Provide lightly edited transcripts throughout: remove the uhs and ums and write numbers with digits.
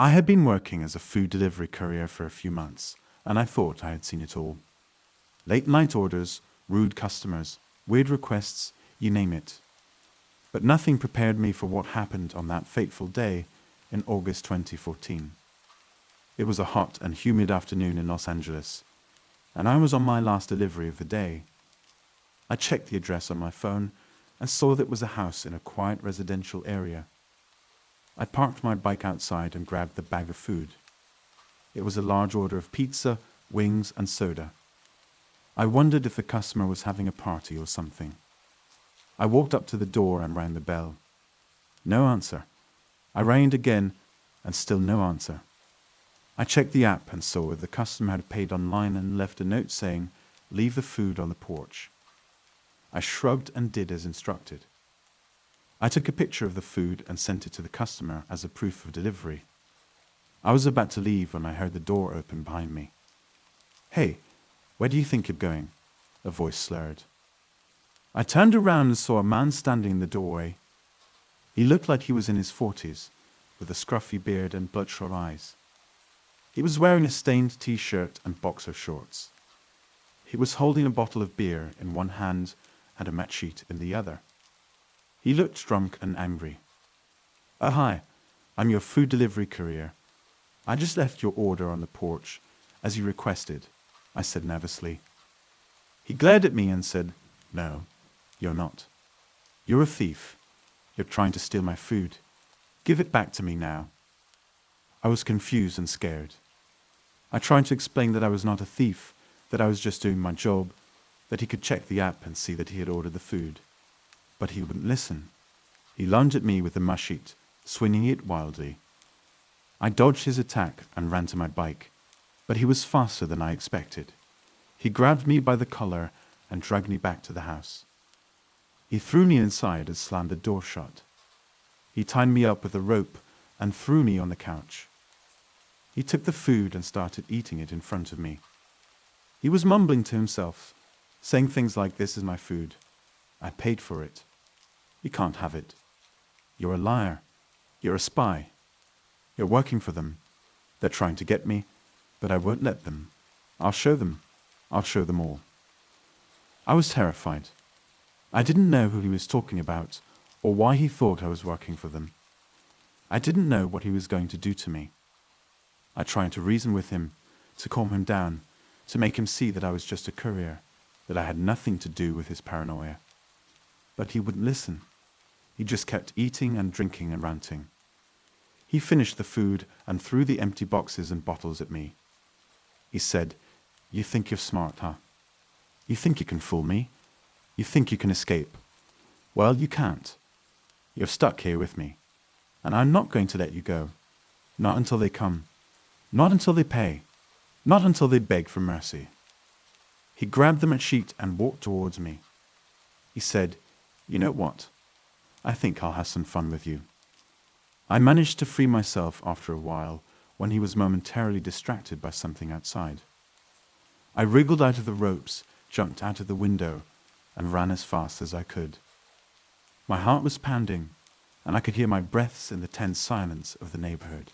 I had been working as a food delivery courier for a few months, and I thought I had seen it all. Late night orders, rude customers, weird requests, you name it. But nothing prepared me for what happened on that fateful day in August 2014. It was a hot and humid afternoon in Los Angeles, and I was on my last delivery of the day. I checked the address on my phone and saw that it was a house in a quiet residential area. I parked my bike outside and grabbed the bag of food. It was a large order of pizza, wings, and soda. I wondered if the customer was having a party or something. I walked up to the door and rang the bell. No answer. I rang again, and still no answer. I checked the app and saw that the customer had paid online and left a note saying, "Leave the food on the porch." I shrugged and did as instructed. I took a picture of the food and sent it to the customer as a proof of delivery. I was about to leave when I heard the door open behind me. "Hey, where do you think you're going?" a voice slurred. I turned around and saw a man standing in the doorway. He looked like he was in his 40s, with a scruffy beard and bloodshot eyes. He was wearing a stained t-shirt and boxer shorts. He was holding a bottle of beer in one hand and a match sheet in the other. He looked drunk and angry. "Oh, hi, I'm your food delivery courier. I just left your order on the porch, as you requested," I said nervously. He glared at me and said, "No, you're not. You're a thief. You're trying to steal my food. Give it back to me now." I was confused and scared. I tried to explain that I was not a thief, that I was just doing my job, that he could check the app and see that he had ordered the food. But he wouldn't listen. He lunged at me with the mush sheet, swinging it wildly. I dodged his attack and ran to my bike, but he was faster than I expected. He grabbed me by the collar and dragged me back to the house. He threw me inside and slammed the door shut. He tied me up with a rope and threw me on the couch. He took the food and started eating it in front of me. He was mumbling to himself, saying things like, "This is my food. I paid for it. You can't have it. You're a liar. You're a spy. You're working for them. They're trying to get me, but I won't let them. I'll show them. I'll show them all." I was terrified. I didn't know who he was talking about or why he thought I was working for them. I didn't know what he was going to do to me. I tried to reason with him, to calm him down, to make him see that I was just a courier, that I had nothing to do with his paranoia. But he wouldn't listen. He just kept eating and drinking and ranting. He finished the food and threw the empty boxes and bottles at me. He said, "You think you're smart, huh? You think you can fool me? You think you can escape? Well, you can't. You're stuck here with me, and I'm not going to let you go. Not until they come. Not until they pay. Not until they beg for mercy." He grabbed the match sheet and walked towards me. He said, "You know what? I think I'll have some fun with you." I managed to free myself after a while when he was momentarily distracted by something outside. I wriggled out of the ropes, jumped out of the window, and ran as fast as I could. My heart was pounding, and I could hear my breaths in the tense silence of the neighborhood.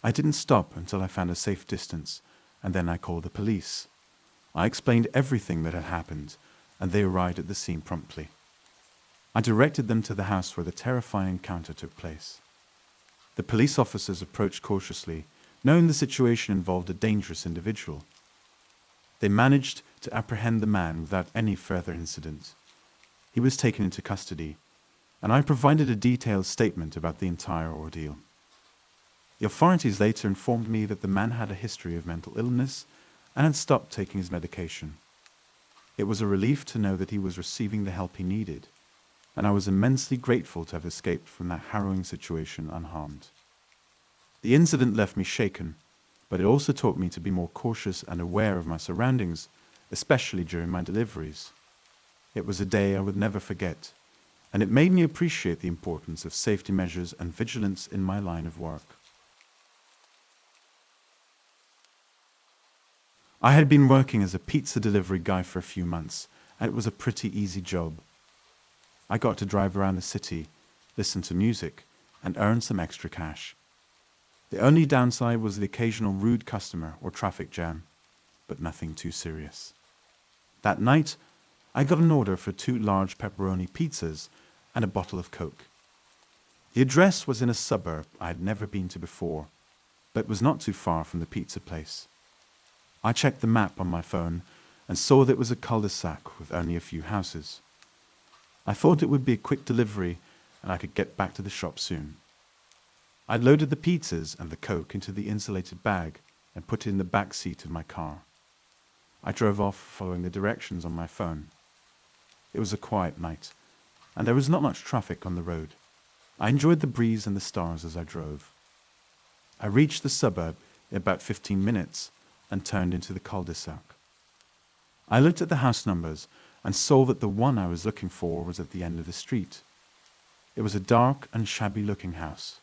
I didn't stop until I found a safe distance, and then I called the police. I explained everything that had happened, and they arrived at the scene promptly. I directed them to the house where the terrifying encounter took place. The police officers approached cautiously, knowing the situation involved a dangerous individual. They managed to apprehend the man without any further incident. He was taken into custody, and I provided a detailed statement about the entire ordeal. The authorities later informed me that the man had a history of mental illness and had stopped taking his medication. It was a relief to know that he was receiving the help he needed, and I was immensely grateful to have escaped from that harrowing situation unharmed. The incident left me shaken, but it also taught me to be more cautious and aware of my surroundings, especially during my deliveries. It was a day I would never forget, and it made me appreciate the importance of safety measures and vigilance in my line of work. I had been working as a pizza delivery guy for a few months, and it was a pretty easy job. I got to drive around the city, listen to music, and earn some extra cash. The only downside was the occasional rude customer or traffic jam, but nothing too serious. That night, I got an order for 2 large pepperoni pizzas and a bottle of Coke. The address was in a suburb I had never been to before, but was not too far from the pizza place. I checked the map on my phone and saw that it was a cul-de-sac with only a few houses. I thought it would be a quick delivery and I could get back to the shop soon. I loaded the pizzas and the Coke into the insulated bag and put it in the back seat of my car. I drove off following the directions on my phone. It was a quiet night, and there was not much traffic on the road. I enjoyed the breeze and the stars as I drove. I reached the suburb in about 15 minutes and turned into the cul-de-sac. I looked at the house numbers and saw that the one I was looking for was at the end of the street. It was a dark and shabby-looking house,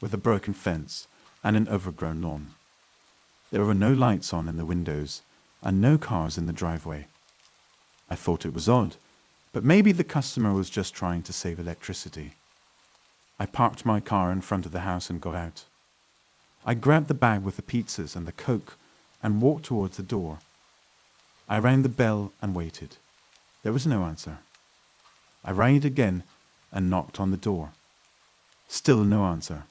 with a broken fence and an overgrown lawn. There were no lights on in the windows and no cars in the driveway. I thought it was odd, but maybe the customer was just trying to save electricity. I parked my car in front of the house and got out. I grabbed the bag with the pizzas and the Coke and walked towards the door. I rang the bell and waited. There was no answer. I rang it again and knocked on the door. Still no answer.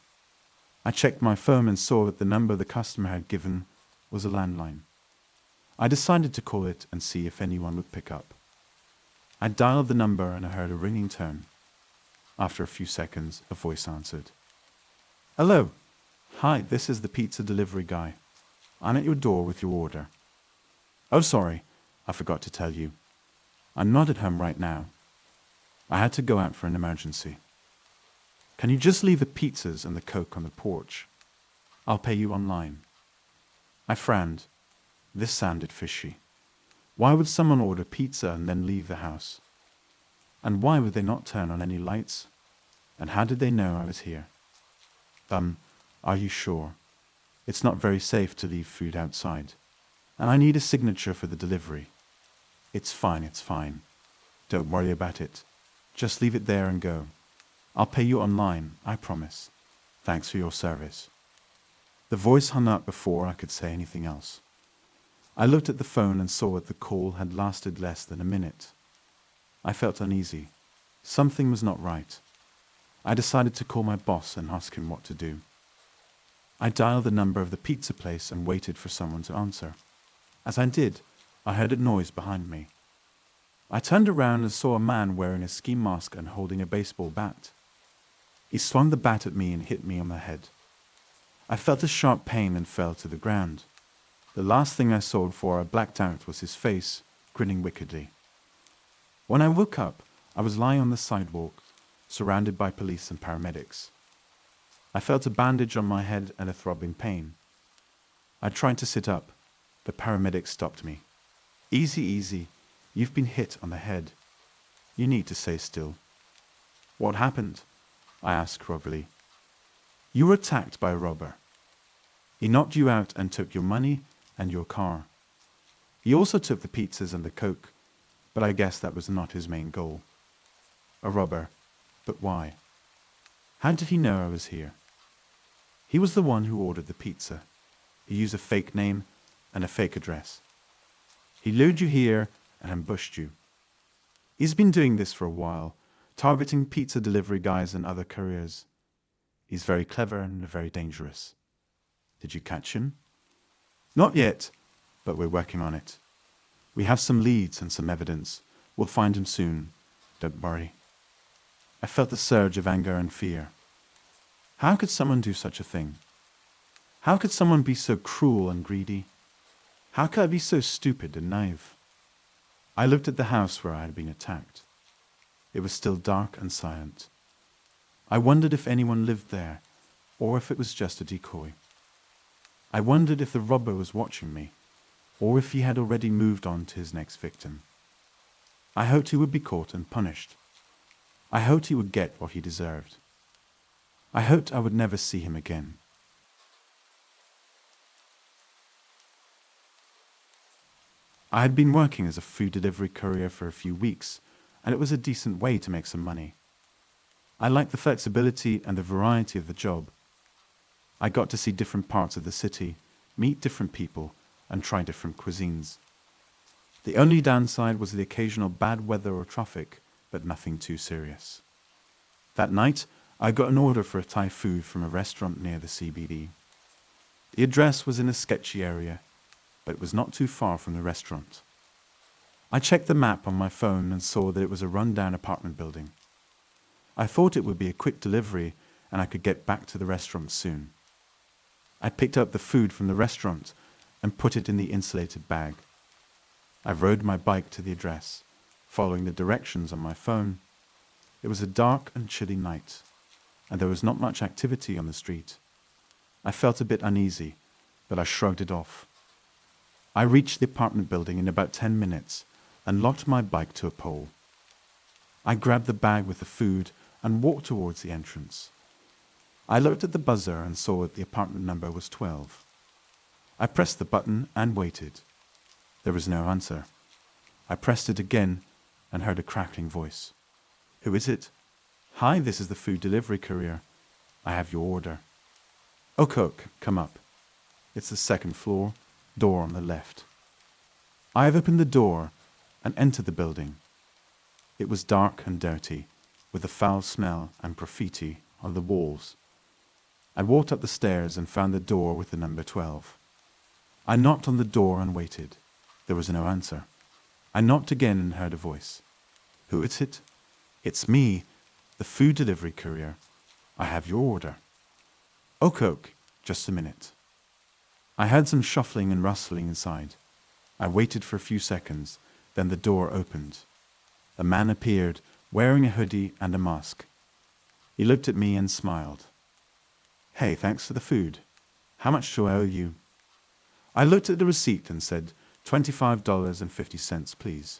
I checked my phone and saw that the number the customer had given was a landline. I decided to call it and see if anyone would pick up. I dialed the number and I heard a ringing tone. After a few seconds, a voice answered. "Hello. Hi, this is the pizza delivery guy. I'm at your door with your order." "Oh, sorry, I forgot to tell you. I'm not at home right now. I had to go out for an emergency. Can you just leave the pizzas and the Coke on the porch? I'll pay you online." I frowned. This sounded fishy. Why would someone order pizza and then leave the house? And why would they not turn on any lights? And how did they know I was here? Are you sure? It's not very safe to leave food outside. And I need a signature for the delivery. It's fine. Don't worry about it. Just leave it there and go. I'll pay you online, I promise. Thanks for your service." The voice hung up before I could say anything else. I looked at the phone and saw that the call had lasted less than a minute. I felt uneasy. Something was not right. I decided to call my boss and ask him what to do. I dialed the number of the pizza place and waited for someone to answer. As I did, I heard a noise behind me. I turned around and saw a man wearing a ski mask and holding a baseball bat. He swung the bat at me and hit me on the head. I felt a sharp pain and fell to the ground. The last thing I saw before I blacked out was his face, grinning wickedly. When I woke up, I was lying on the sidewalk, surrounded by police and paramedics. I felt a bandage on my head and a throbbing pain. I tried to sit up, but paramedics stopped me. Easy. You've been hit on the head. You need to stay still." "What happened?" I asked groggily. "You were attacked by a robber. He knocked you out and took your money and your car. He also took the pizzas and the Coke, but I guess that was not his main goal." "A robber? But why? How did he know I was here?" "He was the one who ordered the pizza. He used a fake name and a fake address. He lured you here and ambushed you. He's been doing this for a while, targeting pizza delivery guys and other couriers. He's very clever and very dangerous." "Did you catch him?" "Not yet, but we're working on it. We have some leads and some evidence. We'll find him soon. Don't worry." I felt a surge of anger and fear. How could someone do such a thing? How could someone be so cruel and greedy? How could I be so stupid and naive? I looked at the house where I had been attacked. It was still dark and silent. I wondered if anyone lived there, or if it was just a decoy. I wondered if the robber was watching me, or if he had already moved on to his next victim. I hoped he would be caught and punished. I hoped he would get what he deserved. I hoped I would never see him again. I had been working as a food delivery courier for a few weeks, and it was a decent way to make some money. I liked the flexibility and the variety of the job. I got to see different parts of the city, meet different people, and try different cuisines. The only downside was the occasional bad weather or traffic, but nothing too serious. That night, I got an order for Thai food from a restaurant near the CBD. The address was in a sketchy area, but it was not too far from the restaurant. I checked the map on my phone and saw that it was a run-down apartment building. I thought it would be a quick delivery and I could get back to the restaurant soon. I picked up the food from the restaurant and put it in the insulated bag. I rode my bike to the address, following the directions on my phone. It was a dark and chilly night, and there was not much activity on the street. I felt a bit uneasy, but I shrugged it off. I reached the apartment building in about 10 minutes and locked my bike to a pole. I grabbed the bag with the food and walked towards the entrance. I looked at the buzzer and saw that the apartment number was 12. I pressed the button and waited. There was no answer. I pressed it again and heard a crackling voice. "Who is it?" "Hi, this is the food delivery courier. I have your order." "Oh, cook, come up. It's the second floor, door on the left." I have opened the door and entered the building. It was dark and dirty, with a foul smell and graffiti on the walls. I walked up the stairs and found the door with the number 12. I knocked on the door and waited. There was no answer. I knocked again and heard a voice. "Who is it?" "It's me, the food delivery courier. I have your order." "Oh, cook, just a minute." I heard some shuffling and rustling inside. I waited for a few seconds, then the door opened. A man appeared, wearing a hoodie and a mask. He looked at me and smiled. "Hey, thanks for the food. How much do I owe you?" I looked at the receipt and said, $25.50, please.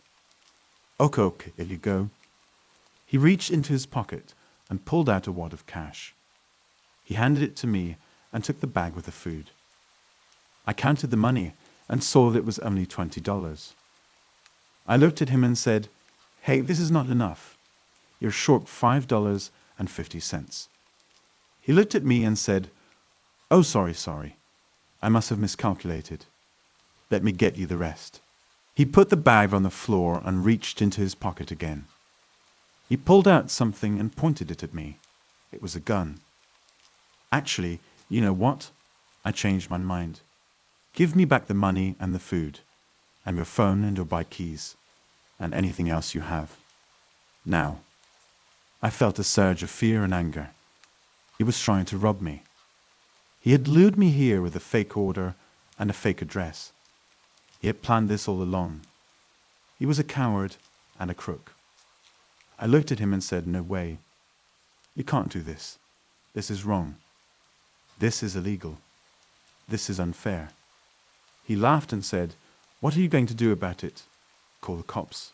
"Okay, here you go." He reached into his pocket and pulled out a wad of cash. He handed it to me and took the bag with the food. I counted the money and saw that it was only $20. I looked at him and said, "Hey, this is not enough. You're short $5.50. He looked at me and said, "Oh, sorry. I must have miscalculated. Let me get you the rest." He put the bag on the floor and reached into his pocket again. He pulled out something and pointed it at me. It was a gun. "Actually, you know what?" I changed my mind. "Give me back the money and the food, and your phone and your bike keys, and anything else you have. Now." I felt a surge of fear and anger. He was trying to rob me. He had lured me here with a fake order and a fake address. He had planned this all along. He was a coward and a crook. I looked at him and said, "No way. You can't do this. This is wrong. This is illegal. This is unfair." He laughed and said, "What are you going to do about it?" "Call the cops.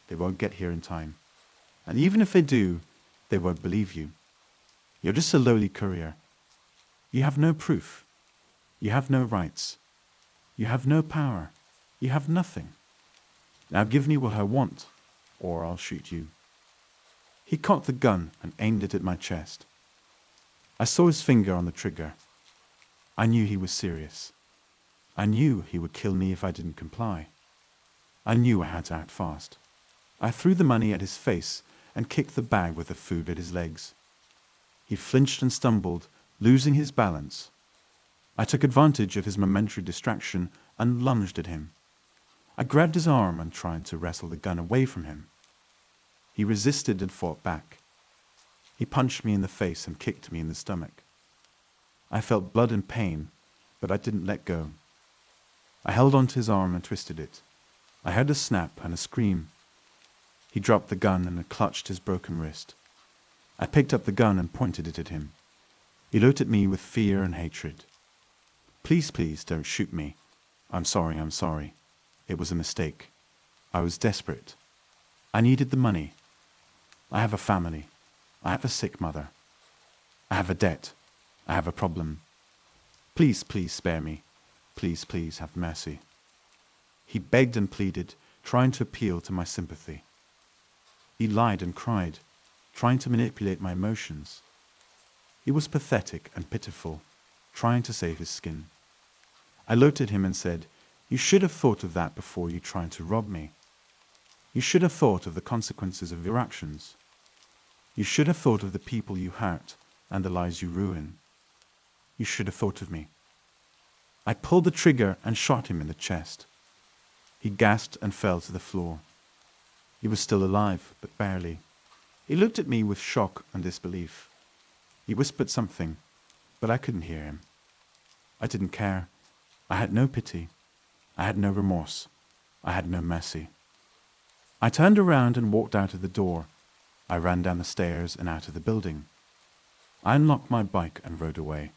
They won't get here in time. And even if they do, they won't believe you. You're just a lowly courier. You have no proof. You have no rights. You have no power. You have nothing. Now give me what I want, or I'll shoot you." He cocked the gun and aimed it at my chest. I saw his finger on the trigger. I knew he was serious. I knew he would kill me if I didn't comply. I knew I had to act fast. I threw the money at his face and kicked the bag with the food at his legs. He flinched and stumbled, losing his balance. I took advantage of his momentary distraction and lunged at him. I grabbed his arm and tried to wrestle the gun away from him. He resisted and fought back. He punched me in the face and kicked me in the stomach. I felt blood and pain, but I didn't let go. I held onto his arm and twisted it. I heard a snap and a scream. He dropped the gun and clutched his broken wrist. I picked up the gun and pointed it at him. He looked at me with fear and hatred. Please, don't shoot me. I'm sorry. It was a mistake. I was desperate. I needed the money. I have a family. I have a sick mother. I have a debt. I have a problem. Please spare me. Please have mercy." He begged and pleaded, trying to appeal to my sympathy. He lied and cried, trying to manipulate my emotions. He was pathetic and pitiful. trying to save his skin. I looked at him and said, "You should have thought of that before you tried to rob me. You should have thought of the consequences of your actions. You should have thought of the people you hurt and the lives you ruin. You should have thought of me." I pulled the trigger and shot him in the chest. He gasped and fell to the floor. He was still alive, but barely. He looked at me with shock and disbelief. He whispered something, but I couldn't hear him. I didn't care. I had no pity. I had no remorse. I had no mercy. I turned around and walked out of the door. I ran down the stairs and out of the building. I unlocked my bike and rode away.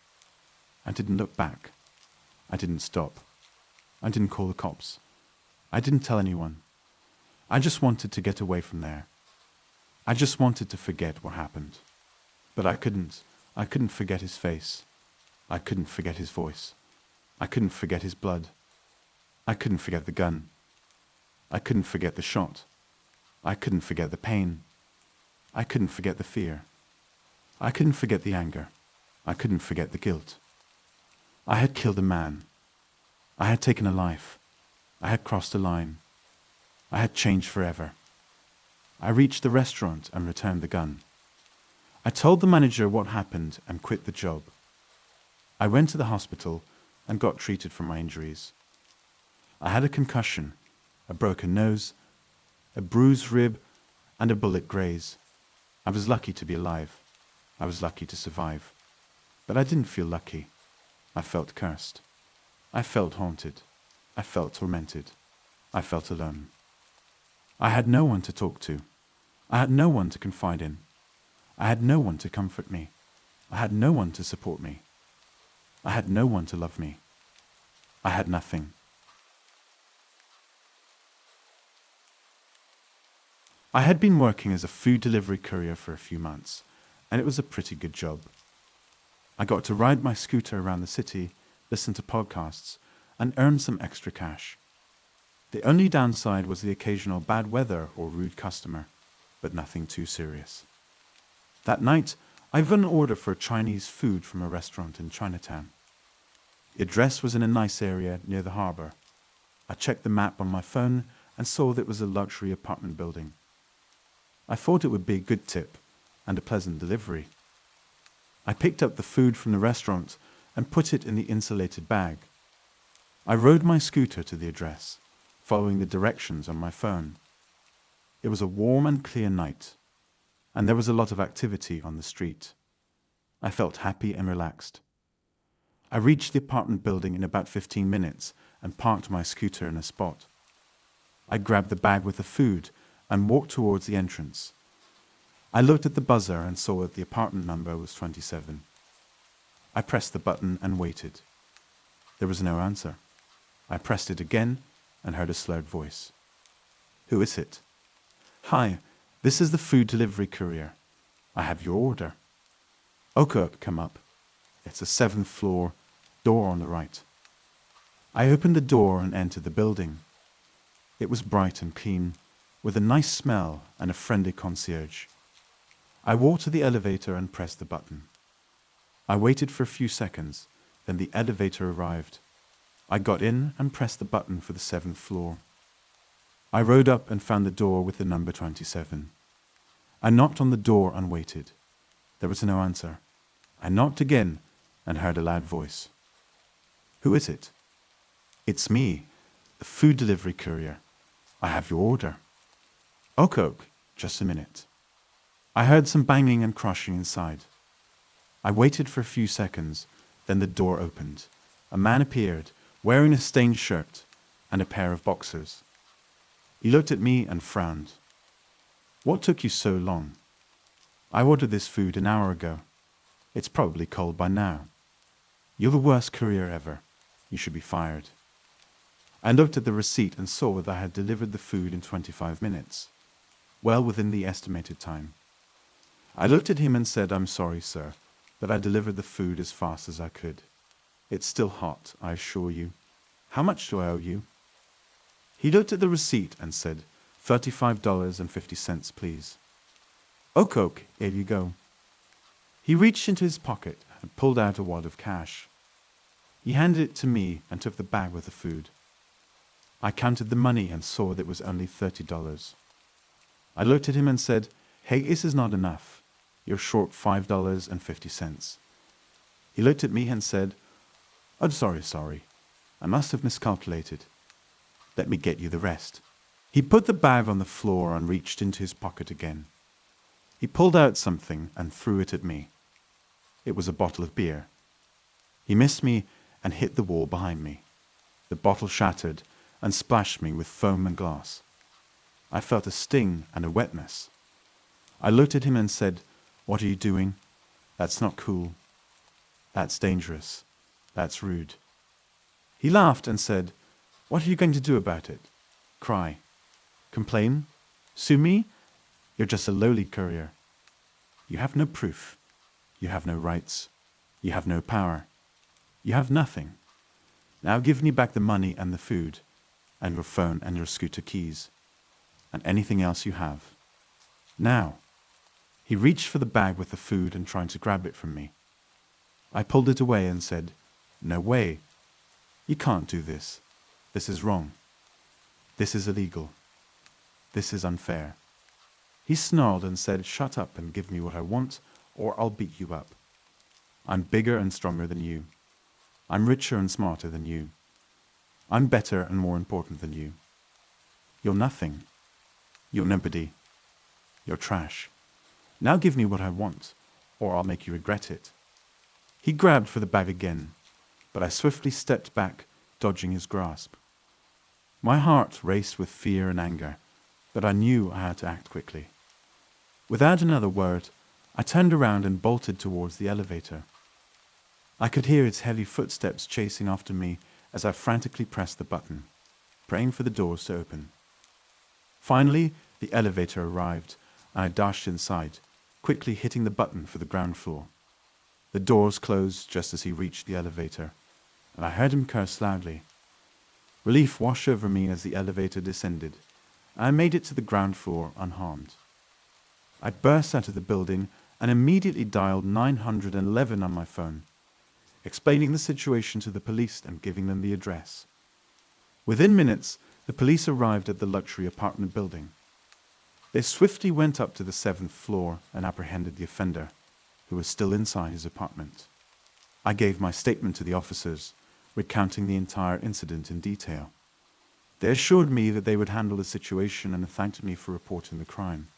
I didn't look back. I didn't stop. I didn't call the cops. I didn't tell anyone. I just wanted to get away from there. I just wanted to forget what happened. But I couldn't. I couldn't forget his face. I couldn't forget his voice. I couldn't forget his blood. I couldn't forget the gun. I couldn't forget the shot. I couldn't forget the pain. I couldn't forget the fear. I couldn't forget the anger. I couldn't forget the guilt. I had killed a man. I had taken a life. I had crossed a line. I had changed forever. I reached the restaurant and returned the gun. I told the manager what happened and quit the job. I went to the hospital and got treated for my injuries. I had a concussion, a broken nose, a bruised rib, and a bullet graze. I was lucky to be alive. I was lucky to survive. But I didn't feel lucky. I felt cursed. I felt haunted. I felt tormented. I felt alone. I had no one to talk to. I had no one to confide in. I had no one to comfort me. I had no one to support me. I had no one to love me. I had nothing. I had been working as a food delivery courier for a few months, and it was a pretty good job. I got to ride my scooter around the city, listen to podcasts, and earn some extra cash. The only downside was the occasional bad weather or rude customer, but nothing too serious. That night, I got an order for Chinese food from a restaurant in Chinatown. The address was in a nice area near the harbor. I checked the map on my phone and saw that it was a luxury apartment building. I thought it would be a good tip and a pleasant delivery. I picked up the food from the restaurant and put it in the insulated bag. I rode my scooter to the address, following the directions on my phone. It was a warm and clear night, and there was a lot of activity on the street. I felt happy and relaxed. I reached the apartment building in about 15 minutes and parked my scooter in a spot. I grabbed the bag with the food and walked towards the entrance. I looked at the buzzer and saw that the apartment number was 27. I pressed the button and waited. There was no answer. I pressed it again and heard a slurred voice. "Who is it?" "Hi, this is the food delivery courier. I have your order." "Okay, come up. It's a 7th floor, door on the right." I opened the door and entered the building. It was bright and clean, with a nice smell and a friendly concierge. I walked to the elevator and pressed the button. I waited for a few seconds, then the elevator arrived. I got in and pressed the button for the 7th floor. I rode up and found the door with the number 27. I knocked on the door and waited. There was no answer. I knocked again and heard a loud voice. "Who is it?" "It's me, the food delivery courier. I have your order." "Okay, just a minute." I heard some banging and crashing inside. I waited for a few seconds, then the door opened. A man appeared, wearing a stained shirt and a pair of boxers. He looked at me and frowned. "What took you so long?" "I ordered this food an hour ago. It's probably cold by now." "You're the worst courier ever. You should be fired." I looked at the receipt and saw that I had delivered the food in 25 minutes, well within the estimated time. I looked at him and said, "I'm sorry, sir, that I delivered the food as fast as I could. It's still hot, I assure you. How much do I owe you?" He looked at the receipt and said, $35.50, please. "Okay, here you go." He reached into his pocket and pulled out a wad of cash. He handed it to me and took the bag with the food. I counted the money and saw that it was only $30. I looked at him and said, "Hey, this is not enough. You're short $5.50. He looked at me and said, "Oh, sorry. I must have miscalculated. Let me get you the rest." He put the bag on the floor and reached into his pocket again. He pulled out something and threw it at me. It was a bottle of beer. He missed me and hit the wall behind me. The bottle shattered and splashed me with foam and glass. I felt a sting and a wetness. I looked at him and said, "What are you doing? That's not cool. That's dangerous. That's rude." He laughed and said, "What are you going to do about it? Cry? Complain? Sue me? You're just a lowly courier. You have no proof. You have no rights. You have no power. You have nothing. Now give me back the money and the food, and your phone and your scooter keys, and anything else you have. Now." He reached for the bag with the food and tried to grab it from me. I pulled it away and said, "No way. You can't do this. This is wrong. This is illegal. This is unfair." He snarled and said, "Shut up and give me what I want, or I'll beat you up. I'm bigger and stronger than you. I'm richer and smarter than you. I'm better and more important than you. You're nothing. You're nobody. You're trash. Now give me what I want, or I'll make you regret it." He grabbed for the bag again, but I swiftly stepped back, dodging his grasp. My heart raced with fear and anger, but I knew I had to act quickly. Without another word, I turned around and bolted towards the elevator. I could hear its heavy footsteps chasing after me as I frantically pressed the button, praying for the doors to open. Finally, the elevator arrived, and I dashed inside, quickly hitting the button for the ground floor. The doors closed just as he reached the elevator, and I heard him curse loudly. Relief washed over me as the elevator descended, and I made it to the ground floor unharmed. I burst out of the building and immediately dialed 911 on my phone, explaining the situation to the police and giving them the address. Within minutes, the police arrived at the luxury apartment building. They swiftly went up to the 7th floor and apprehended the offender, who was still inside his apartment. I gave my statement to the officers, recounting the entire incident in detail. They assured me that they would handle the situation and thanked me for reporting the crime.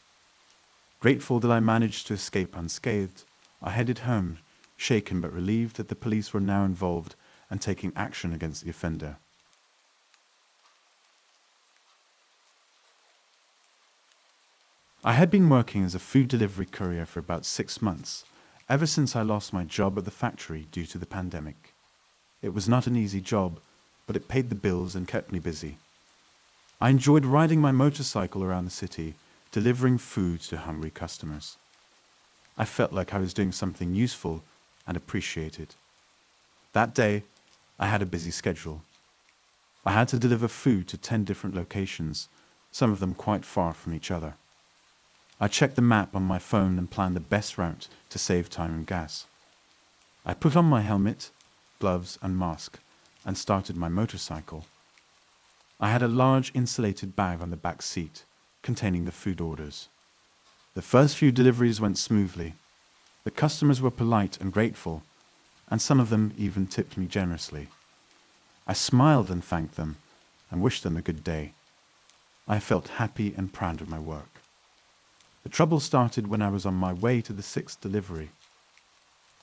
Grateful that I managed to escape unscathed, I headed home, shaken but relieved that the police were now involved and taking action against the offender. I had been working as a food delivery courier for about 6 months, ever since I lost my job at the factory due to the pandemic. It was not an easy job, but it paid the bills and kept me busy. I enjoyed riding my motorcycle around the city, delivering food to hungry customers. I felt like I was doing something useful and appreciated. That day, I had a busy schedule. I had to deliver food to 10 different locations, some of them quite far from each other. I checked the map on my phone and planned the best route to save time and gas. I put on my helmet, gloves and mask and started my motorcycle. I had a large insulated bag on the back seat containing the food orders. The first few deliveries went smoothly. The customers were polite and grateful, and some of them even tipped me generously. I smiled and thanked them and wished them a good day. I felt happy and proud of my work. The trouble started when I was on my way to the 6th delivery.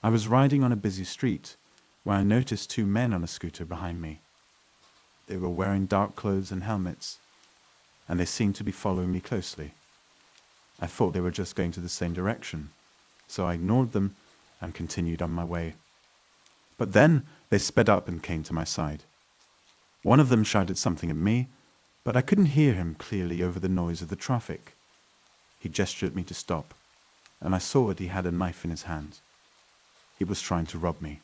I was riding on a busy street where I noticed 2 men on a scooter behind me. They were wearing dark clothes and helmets, and they seemed to be following me closely. I thought they were just going to the same direction, so I ignored them and continued on my way. But then they sped up and came to my side. One of them shouted something at me, but I couldn't hear him clearly over the noise of the traffic. He gestured at me to stop, and I saw that he had a knife in his hand. He was trying to rob me.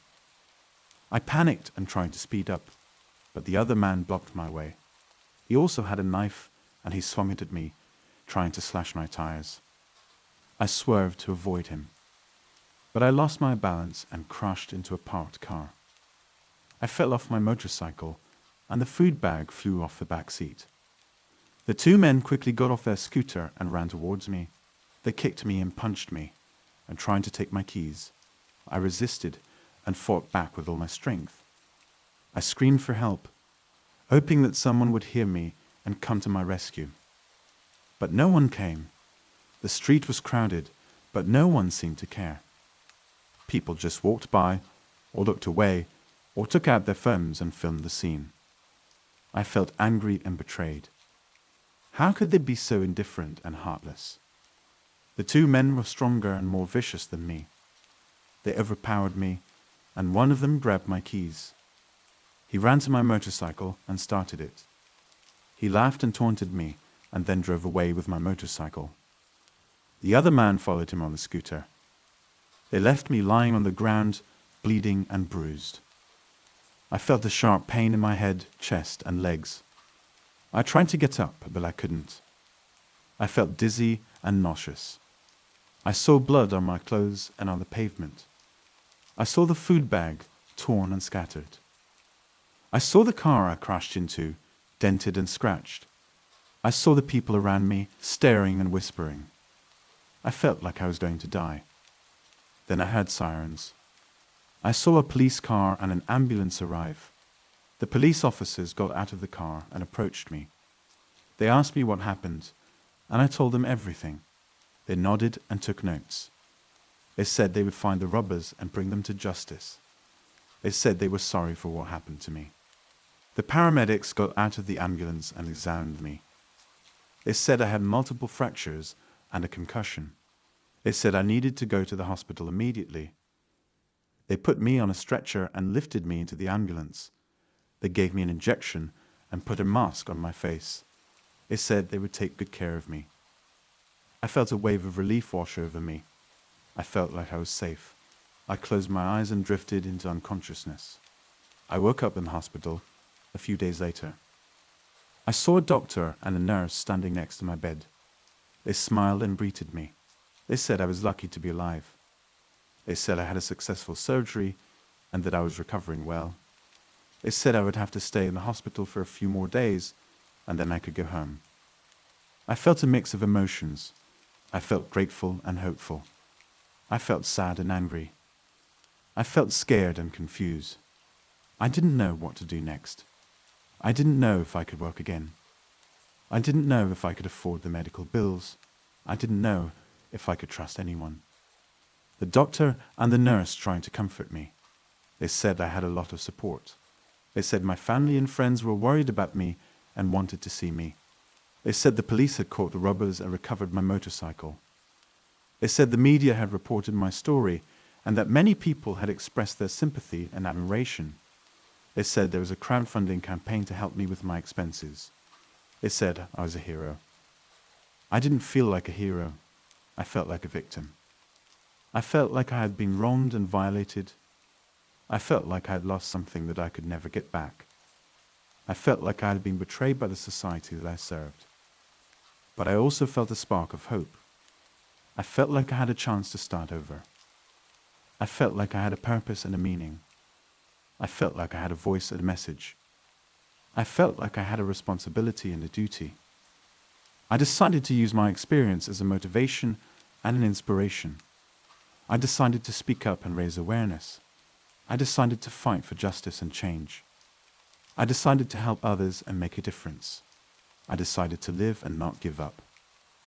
I panicked and tried to speed up, but the other man blocked my way. He also had a knife, and he swung it at me, trying to slash my tires. I swerved to avoid him, but I lost my balance and crashed into a parked car. I fell off my motorcycle, and the food bag flew off the back seat. The two men quickly got off their scooter and ran towards me. They kicked me and punched me, and tried to take my keys. I resisted and fought back with all my strength. I screamed for help, hoping that someone would hear me and come to my rescue. But no one came. The street was crowded, but no one seemed to care. People just walked by, or looked away, or took out their phones and filmed the scene. I felt angry and betrayed. How could they be so indifferent and heartless? The two men were stronger and more vicious than me. They overpowered me, and one of them grabbed my keys. He ran to my motorcycle and started it. He laughed and taunted me, and then drove away with my motorcycle. The other man followed him on the scooter. They left me lying on the ground, bleeding and bruised. I felt a sharp pain in my head, chest, and legs. I tried to get up, but I couldn't. I felt dizzy and nauseous. I saw blood on my clothes and on the pavement. I saw the food bag torn and scattered. I saw the car I crashed into, dented and scratched. I saw the people around me staring and whispering. I felt like I was going to die. Then I heard sirens. I saw a police car and an ambulance arrive. The police officers got out of the car and approached me. They asked me what happened, and I told them everything. They nodded and took notes. They said they would find the robbers and bring them to justice. They said they were sorry for what happened to me. The paramedics got out of the ambulance and examined me. They said I had multiple fractures and a concussion. They said I needed to go to the hospital immediately. They put me on a stretcher and lifted me into the ambulance. They gave me an injection and put a mask on my face. They said they would take good care of me. I felt a wave of relief wash over me. I felt like I was safe. I closed my eyes and drifted into unconsciousness. I woke up in the hospital a few days later. I saw a doctor and a nurse standing next to my bed. They smiled and greeted me. They said I was lucky to be alive. They said I had a successful surgery and that I was recovering well. They said I would have to stay in the hospital for a few more days and then I could go home. I felt a mix of emotions. I felt grateful and hopeful. I felt sad and angry. I felt scared and confused. I didn't know what to do next. I didn't know if I could work again. I didn't know if I could afford the medical bills. I didn't know if I could trust anyone. The doctor and the nurse tried to comfort me. They said I had a lot of support. They said my family and friends were worried about me and wanted to see me. They said the police had caught the robbers and recovered my motorcycle. They said the media had reported my story and that many people had expressed their sympathy and admiration. They said there was a crowdfunding campaign to help me with my expenses. They said I was a hero. I didn't feel like a hero. I felt like a victim. I felt like I had been wronged and violated. I felt like I had lost something that I could never get back. I felt like I had been betrayed by the society that I served. But I also felt a spark of hope. I felt like I had a chance to start over. I felt like I had a purpose and a meaning. I felt like I had a voice and a message. I felt like I had a responsibility and a duty. I decided to use my experience as a motivation and an inspiration. I decided to speak up and raise awareness. I decided to fight for justice and change. I decided to help others and make a difference. I decided to live and not give up.